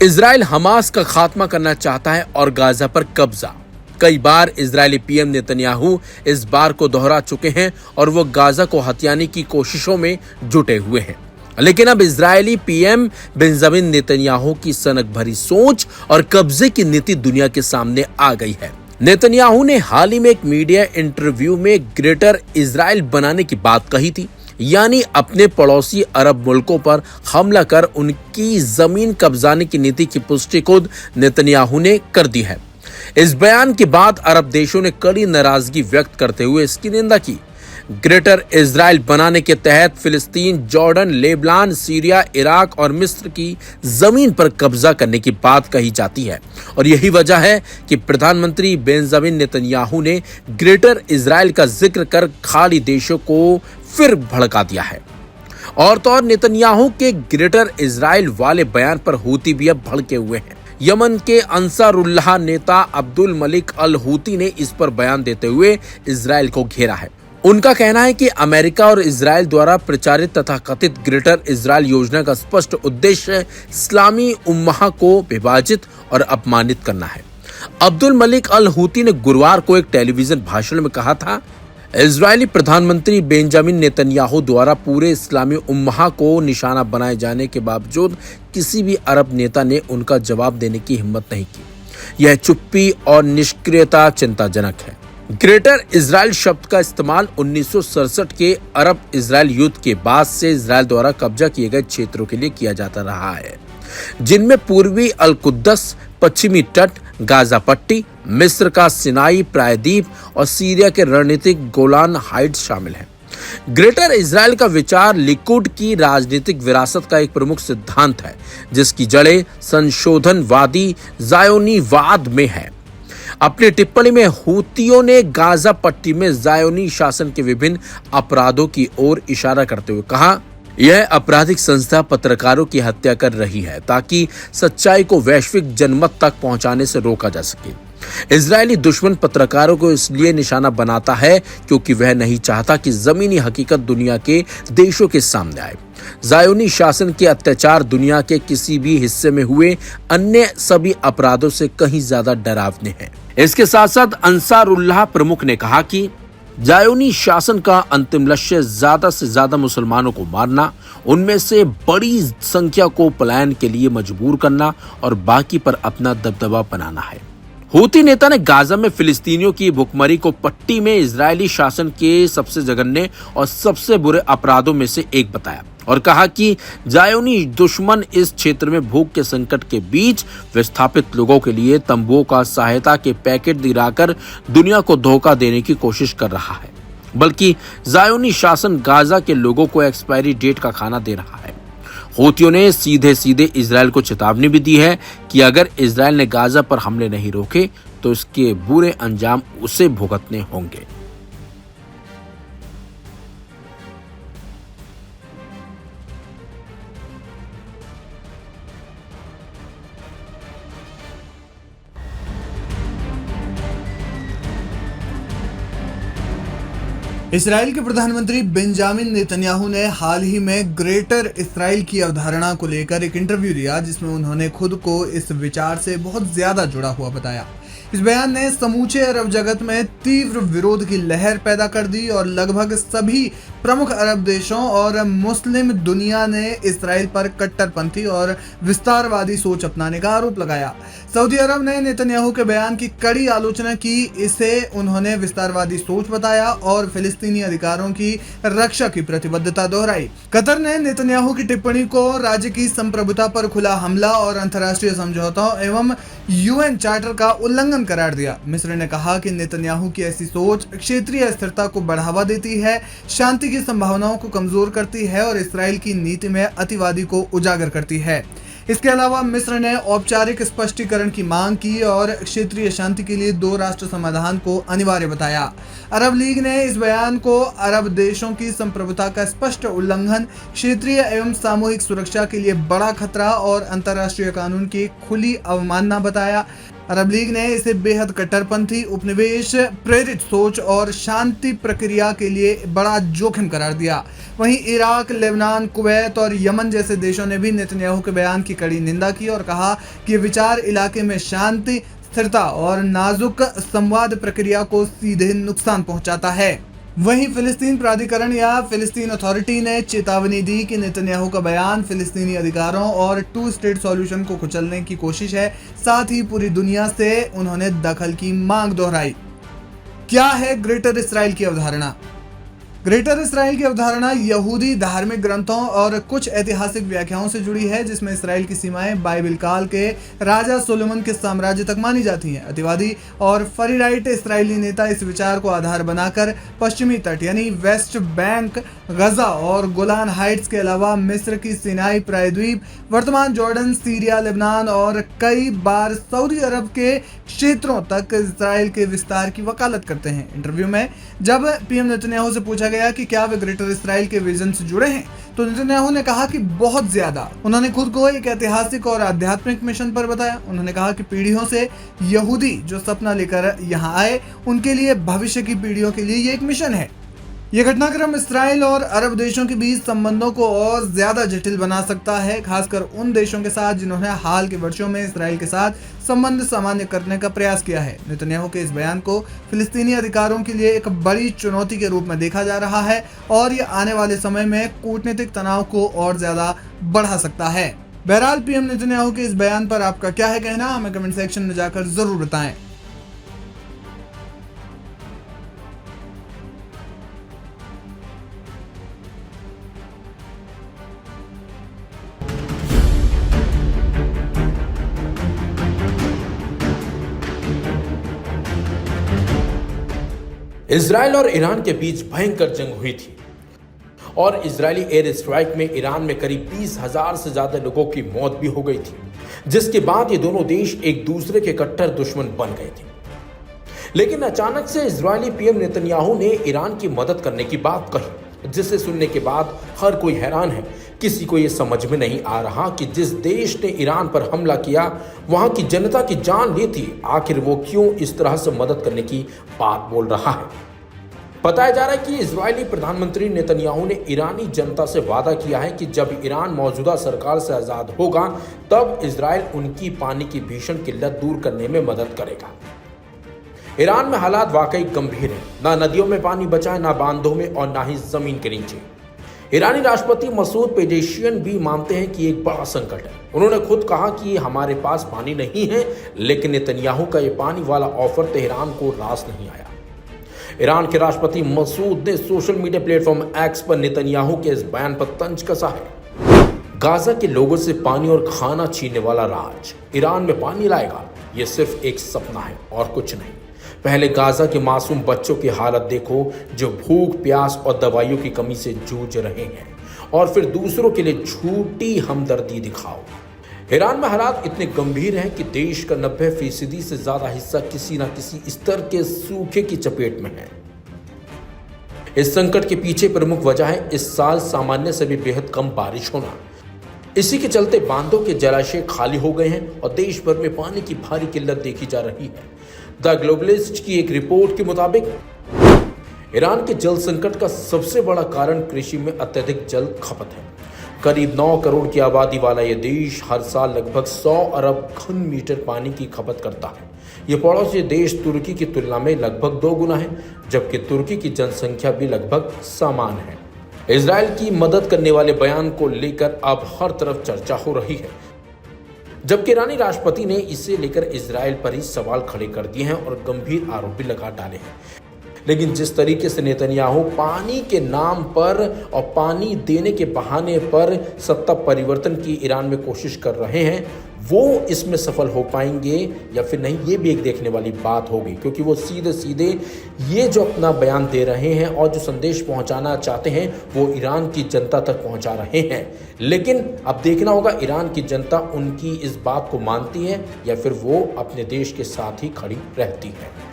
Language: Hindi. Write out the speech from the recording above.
इजराइल हमास का खात्मा करना चाहता है और गाजा पर कब्जा। कई बार इजरायली पीएम नेतन्याहू इस बार को दोहरा चुके हैं और वो गाजा को हथियाने की कोशिशों में जुटे हुए हैं। लेकिन अब इजरायली पीएम बेंजामिन नेतन्याहू की सनक भरी सोच और कब्जे की नीति दुनिया के सामने आ गई है। नेतन्याहू ने हाल ही में एक मीडिया इंटरव्यू में ग्रेटर इजराइल बनाने की बात कही थी, यानी अपने पड़ोसी अरब मुल्कों पर हमला कर उनकी जमीन कब्जाने की नीति की पुष्टि खुद नेतन्याहू ने कर दी है। इस बयान के बाद अरब देशों ने कड़ी नाराजगी व्यक्त करते हुए इसकी निंदा की। ग्रेटर इजराइल बनाने के तहत फिलिस्तीन, जॉर्डन, लेबनान, सीरिया, इराक और मिस्र की जमीन पर कब्जा करने की बात कही जाती है और यही वजह है कि प्रधानमंत्री बेंजामिन नेतन्याहू ने ग्रेटर इजराइल का जिक्र कर खाड़ी देशों को फिर भड़का दिया है। और तो और नेतन्याहू के ग्रेटर इजराइल वाले बयान पर हूती भी अब भड़के हुए हैं। यमन के अंसारुल्लाह नेता अब्दुल मलिक अल हूती ने इस पर बयान देते हुए इजराइल को घेरा है। उनका कहना है कि अमेरिका और इजराइल द्वारा प्रचारित तथा कथित ग्रेटर इजराइल योजना का स्पष्ट उद्देश्य इस्लामी उम्मह को विभाजित और अपमानित करना है। अब्दुल मलिक अल हूती ने गुरुवार को एक टेलीविजन भाषण में कहा था, इजरायली प्रधानमंत्री बेंजामिन नेतन्याहू द्वारा पूरे इस्लामी उम्मह को निशाना बनाए जाने के बावजूद किसी भी अरब नेता ने उनका जवाब देने की हिम्मत नहीं की। यह चुप्पी और निष्क्रियता चिंताजनक है। ग्रेटर इजराइल शब्द का इस्तेमाल 1967 के अरब इजराइल युद्ध के बाद से इजराइल द्वारा कब्जा किए गए क्षेत्रों के लिए किया जाता रहा है, जिनमें पूर्वी अल कुद्दस, पश्चिमी तट, गाजा पट्टी, मिस्र का सिनाई प्रायद्वीप और सीरिया के रणनीतिक गोलान हाइट्स शामिल हैं। ग्रेटर इजराइल का विचार लिकुड की राजनीतिक विरासत का एक प्रमुख सिद्धांत है, जिसकी जड़ें संशोधनवादी जायोनीवाद में है। अपनी टिप्पणी में हूतियों ने गाजा पट्टी में जायोनी शासन के विभिन्न अपराधों की ओर इशारा करते हुए कहा, यह आपराधिक संस्था पत्रकारों की हत्या कर रही है ताकि सच्चाई को वैश्विक जनमत तक पहुंचाने से रोका जा सके। इजरायली दुश्मन पत्रकारों को इसलिए निशाना बनाता है क्योंकि वह नहीं चाहता कि जमीनी हकीकत दुनिया के देशों के सामने आए। जायोनी शासन के अत्याचार दुनिया के किसी भी हिस्से में हुए अन्य सभी अपराधों से कहीं ज्यादा डरावने हैं। इसके साथ साथ अंसारुल्लाह प्रमुख ने कहा कि जायोनी शासन का अंतिम लक्ष्य ज्यादा से ज्यादा मुसलमानों को मारना, उनमें से बड़ी संख्या को पलायन के लिए मजबूर करना और बाकी पर अपना दबदबा बनाना है। हूती नेता ने गाजा में फिलिस्तीनियों की भुखमरी को पट्टी में इजरायली शासन के सबसे जघन्य और सबसे बुरे अपराधों में से एक बताया और कहा कि जायोनी दुश्मन इस क्षेत्र में भूख के संकट के बीच विस्थापित लोगों के लिए तंबुओं का सहायता के पैकेट दिलाकर दुनिया को धोखा देने की कोशिश कर रहा है, बल्कि जायोनी शासन गाजा के लोगों को एक्सपायरी डेट का खाना दे रहा है। हूतियों ने सीधे सीधे इजराइल को चेतावनी भी दी है कि अगर इजराइल ने गाजा पर हमले नहीं रोके तो इसके बुरे अंजाम उसे भुगतने होंगे। इसराइल के प्रधानमंत्री बेंजामिन नेतन्याहू ने हाल ही में ग्रेटर इसराइल की अवधारणा को लेकर एक इंटरव्यू दिया, जिसमें उन्होंने खुद को इस विचार से बहुत ज्यादा जुड़ा हुआ बताया। इस बयान ने समूचे अरब जगत में तीव्र विरोध की लहर पैदा कर दी और लगभग सभी प्रमुख अरब देशों और मुस्लिम दुनिया ने इसराइल पर कट्टरपंथी और विस्तारवादी सोच अपनाने का आरोप लगाया। सऊदी अरब ने नेतन्याहू के बयान की कड़ी आलोचना की। इसे उन्होंने विस्तारवादी सोच बताया और फिलिस्तीनी अधिकारों की रक्षा की प्रतिबद्धता दोहराई। कतर ने नेतन्याहू की टिप्पणी को राज्य की संप्रभुता पर खुला हमला और अंतर्राष्ट्रीय समझौतों एवं यूएन चार्टर का उल्लंघन करार दिया। मिस्र ने कहा कि नेतन्याहू की ऐसी सोच क्षेत्रीय स्थिरता को बढ़ावा देती है, शांति की संभावनाओं को कमजोर करती है और इसराइल की नीति में अतिवादी को उजागर करती है। इसके अलावा मिस्र ने औपचारिक स्पष्टीकरण की मांग की और क्षेत्रीय शांति के लिए 2 राष्ट्र समाधान को अनिवार्य बताया। अरब लीग ने इस बयान को अरब देशों की संप्रभुता का स्पष्ट उल्लंघन, क्षेत्रीय एवं सामूहिक सुरक्षा के लिए बड़ा खतरा और अंतर्राष्ट्रीय कानून की खुली अवमानना बताया। अरब लीग ने इसे बेहद कट्टरपंथी, उपनिवेश प्रेरित सोच और शांति प्रक्रिया के लिए बड़ा जोखिम करार दिया। वहीं इराक, लेबनान, कुवैत और यमन जैसे देशों ने भी नेतन्याहू के बयान की कड़ी निंदा की और कहा कि ये विचार इलाके में शांति, स्थिरता और नाजुक संवाद प्रक्रिया को सीधे नुकसान पहुंचाता है। वहीं फिलिस्तीन प्राधिकरण या फिलिस्तीन अथॉरिटी ने चेतावनी दी कि नेतन्याहू का बयान फिलिस्तीनी अधिकारों और टू स्टेट सॉल्यूशन को कुचलने की कोशिश है। साथ ही पूरी दुनिया से उन्होंने दखल की मांग दोहराई। क्या है ग्रेटर इसराइल की अवधारणा? ग्रेटर इसराइल की अवधारणा यहूदी धार्मिक ग्रंथों और कुछ ऐतिहासिक व्याख्याओं से जुड़ी है, जिसमें इसराइल की सीमाएं बाइबल काल के राजा सोलोमन के साम्राज्य तक मानी जाती हैं। अतिवादी और फरीराइट इसराइली नेता इस विचार को आधार बनाकर पश्चिमी तट यानी वेस्ट बैंक, गजा और गोलान हाइट्स के अलावा मिस्र की सिनाई प्रायद्वीप, वर्तमान जॉर्डन, सीरिया, लेबनान और कई बार सऊदी अरब के क्षेत्रों तक इसराइल के विस्तार की वकालत करते हैं। इंटरव्यू में जब पीएम नेतन्याहू से पूछा गया कि क्या वे ग्रेटर इसराइल के विजन से जुड़े हैं, तो नेतन्याहू ने कहा कि बहुत ज्यादा। उन्होंने खुद को एक ऐतिहासिक और आध्यात्मिक मिशन पर बताया। उन्होंने कहा कि पीढ़ियों से यहूदी जो सपना लेकर यहाँ आए, उनके लिए, भविष्य की पीढ़ियों के लिए ये एक मिशन है। यह घटनाक्रम इसराइल और अरब देशों के बीच संबंधों को और ज्यादा जटिल बना सकता है, खासकर उन देशों के साथ जिन्होंने हाल के वर्षों में इसराइल के साथ संबंध सामान्य करने का प्रयास किया है। नेतन्याहू के इस बयान को फिलिस्तीनी अधिकारों के लिए एक बड़ी चुनौती के रूप में देखा जा रहा है और ये आने वाले समय में कूटनीतिक तनाव को और ज्यादा बढ़ा सकता है। बहरहाल पीएम नेतन्याहू के इस बयान पर आपका क्या है कहना, हमें कमेंट सेक्शन में जाकर जरूर बताएं। इजराइल और ईरान के बीच भयंकर जंग हुई थी और इजरायली एयर स्ट्राइक में ईरान में करीब 20,000 से ज्यादा लोगों की मौत भी हो गई थी, जिसके बाद ये दोनों देश एक दूसरे के कट्टर दुश्मन बन गए थे। लेकिन अचानक से इजरायली पीएम नेतन्याहू ने ईरान की मदद करने की बात कही, जिसे सुनने के बाद हर कोई हैरान है। किसी को यह समझ में नहीं आ रहा कि जिस देश ने ईरान पर हमला किया, वहां की जनता की जान ली थी, आखिर वो क्यों इस तरह से मदद करने की बात बोल रहा है। बताया जा रहा है कि इजरायली प्रधानमंत्री नेतन्याहू ने ईरानी जनता से वादा किया है कि जब ईरान मौजूदा सरकार से आजाद होगा, तब इजराइल उनकी पानी की भीषण किल्लत दूर करने में मदद करेगा। ईरान में हालात वाकई गंभीर हैं, ना नदियों में पानी बचा है, ना बांधों में और ना ही जमीन के नीचे। ईरानी राष्ट्रपति मसूद पेजेशियन भी मानते हैं कि एक बड़ा संकट है। उन्होंने खुद कहा कि हमारे पास पानी नहीं है, लेकिन नेतन्याहू का ये पानी वाला ऑफर तेहरान को रास नहीं आया। ईरान के राष्ट्रपति मसूद ने सोशल मीडिया प्लेटफॉर्म एक्स पर नेतन्याहू के इस बयान पर तंज कसा है। गाजा के लोगों से पानी और खाना छीनने वाला राज ईरान में पानी लाएगा, यह सिर्फ एक सपना है और कुछ नहीं। पहले गाजा के मासूम बच्चों की हालत देखो, जो भूख, प्यास और दवाइयों की कमी से जूझ रहे हैं, और फिर दूसरों के लिए झूठी हमदर्दी दिखाओ। ईरान में हालात इतने गंभीर हैं कि देश का 90% से ज्यादा हिस्सा किसी न किसी स्तर के सूखे की चपेट में है। इस संकट के पीछे प्रमुख वजह है इस साल सामान्य से भी बेहद कम बारिश होना। इसी के चलते बांधों के जलाशय खाली हो गए हैं और देश भर में पानी की भारी किल्लत देखी जा रही है। द ग्लोबलिस्ट की एक रिपोर्ट के मुताबिक ईरान के जल संकट का सबसे बड़ा कारण कृषि में अत्यधिक जल खपत है। करीब 9 करोड़ की आबादी वाला यह देश हर साल लगभग 100 अरब घन मीटर पानी की खपत करता है। यह पड़ोसी देश तुर्की की तुलना में लगभग 2 गुना है, जबकि तुर्की की जनसंख्या भी लगभग समान है। इजराइल की मदद करने वाले बयान को लेकर अब हर तरफ चर्चा हो रही है, जबकि ईरानी राष्ट्रपति ने इसे लेकर इजराइल पर ही सवाल खड़े कर दिए हैं और गंभीर आरोप भी लगा डाले हैं। लेकिन जिस तरीके से नेतन्याहू पानी के नाम पर और पानी देने के बहाने पर सत्ता परिवर्तन की ईरान में कोशिश कर रहे हैं, वो इसमें सफल हो पाएंगे या फिर नहीं, ये भी एक देखने वाली बात होगी, क्योंकि वो सीधे सीधे ये जो अपना बयान दे रहे हैं और जो संदेश पहुंचाना चाहते हैं, वो ईरान की जनता तक पहुंचा रहे हैं। लेकिन अब देखना होगा ईरान की जनता उनकी इस बात को मानती है या फिर वो अपने देश के साथ ही खड़ी रहती है।